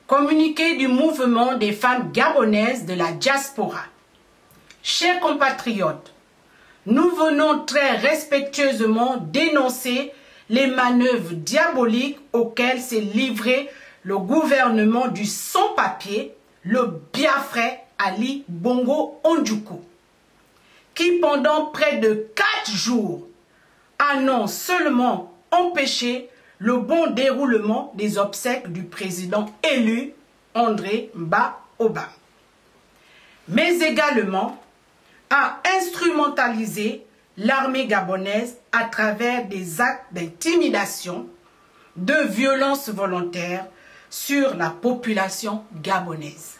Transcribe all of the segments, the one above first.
Communiqué du mouvement des femmes gabonaises de la diaspora. Chers compatriotes, nous venons très respectueusement dénoncer les manœuvres diaboliques auxquelles s'est livré le gouvernement du sans-papier, le Biafrais Ali Bongo Ondjuku, qui pendant près de 4 jours a non seulement empêché le bon déroulement des obsèques du président élu André Mba Obama, mais également a instrumentalisé l'armée gabonaise à travers des actes d'intimidation, de violence volontaire sur la population gabonaise,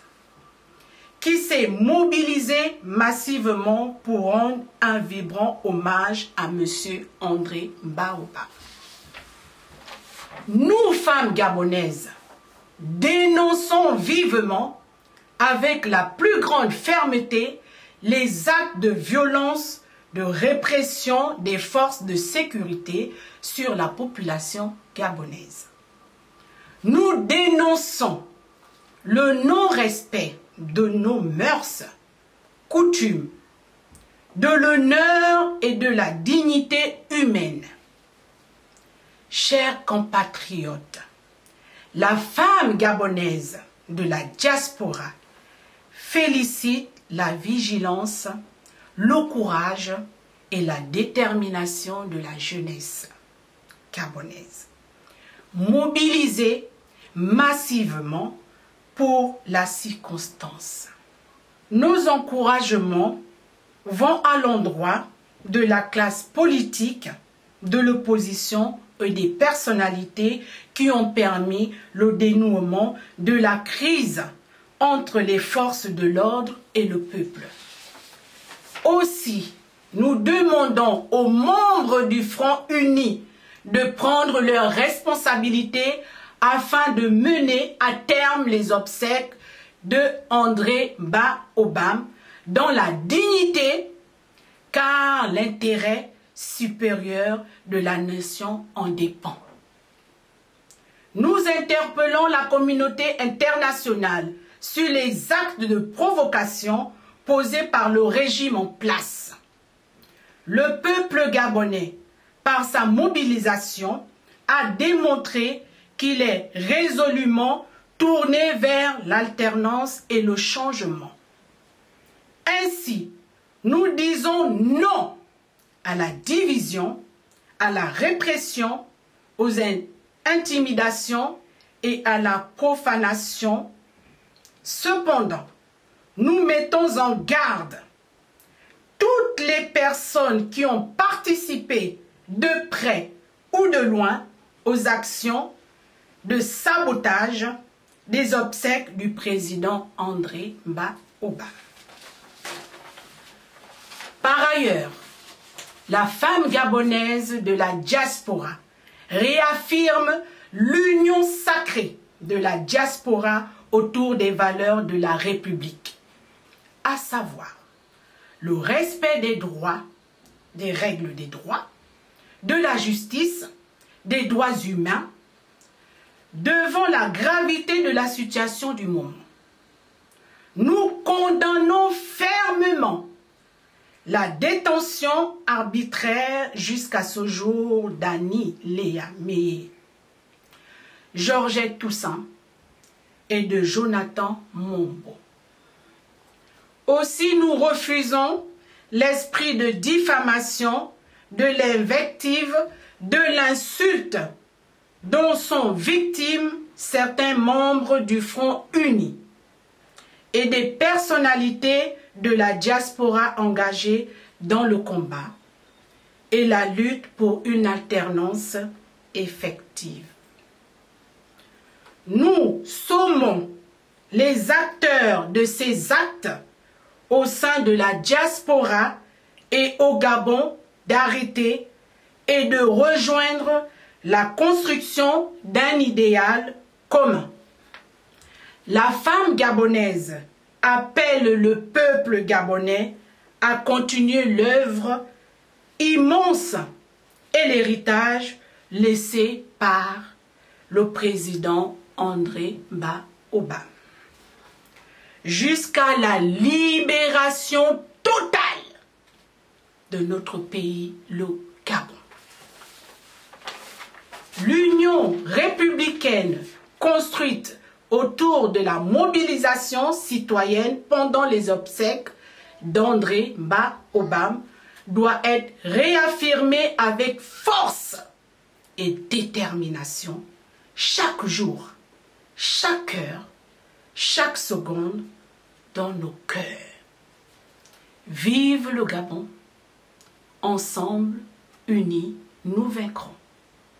qui s'est mobilisée massivement pour rendre un vibrant hommage à M. André Mba Obama. Nous, femmes gabonaises, dénonçons vivement, avec la plus grande fermeté, les actes de violence, de répression des forces de sécurité sur la population gabonaise. Nous dénonçons le non-respect de nos mœurs, coutumes, de l'honneur et de la dignité humaine. Chers compatriotes, la femme gabonaise de la diaspora félicite la vigilance, le courage et la détermination de la jeunesse gabonaise, mobilisée massivement pour la circonstance. Nos encouragements vont à l'endroit de la classe politique, de l'opposition et des personnalités qui ont permis le dénouement de la crise entre les forces de l'ordre et le peuple. Aussi, nous demandons aux membres du Front Uni de prendre leurs responsabilités afin de mener à terme les obsèques de André Mba Obama dans la dignité, car l'intérêt supérieur de la nation en dépend. Nous interpellons la communauté internationale sur les actes de provocation posés par le régime en place. Le peuple gabonais, par sa mobilisation, a démontré qu'il est résolument tourné vers l'alternance et le changement. Ainsi, nous disons non à la division, à la répression, aux intimidations et à la profanation. Cependant, nous mettons en garde toutes les personnes qui ont participé de près ou de loin aux actions de sabotage des obsèques du président André Mba Obama. Par ailleurs, la femme gabonaise de la diaspora réaffirme l'union sacrée de la diaspora autour des valeurs de la République, à savoir le respect des droits, des règles des droits, de la justice, des droits humains, devant la gravité de la situation du moment. Nous condamnons fermement la détention arbitraire jusqu'à ce jour d'Annie Léa Meye, Georgette Toussaint et de Jonathan Mombo. Aussi, nous refusons l'esprit de diffamation, de l'invective, de l'insulte dont sont victimes certains membres du Front Uni et des personnalités de la diaspora engagées dans le combat et la lutte pour une alternance effective. Nous sommons les acteurs de ces actes au sein de la diaspora et au Gabon d'arrêter et de rejoindre la construction d'un idéal commun. La femme gabonaise appelle le peuple gabonais à continuer l'œuvre immense et l'héritage laissé par le président André Mba Obama, jusqu'à la libération totale de notre pays, le Gabon. L'Union républicaine construite autour de la mobilisation citoyenne pendant les obsèques d'André Mba Obama doit être réaffirmée avec force et détermination chaque jour, chaque heure, chaque seconde dans nos cœurs. Vive le Gabon! Ensemble, unis, nous vaincrons.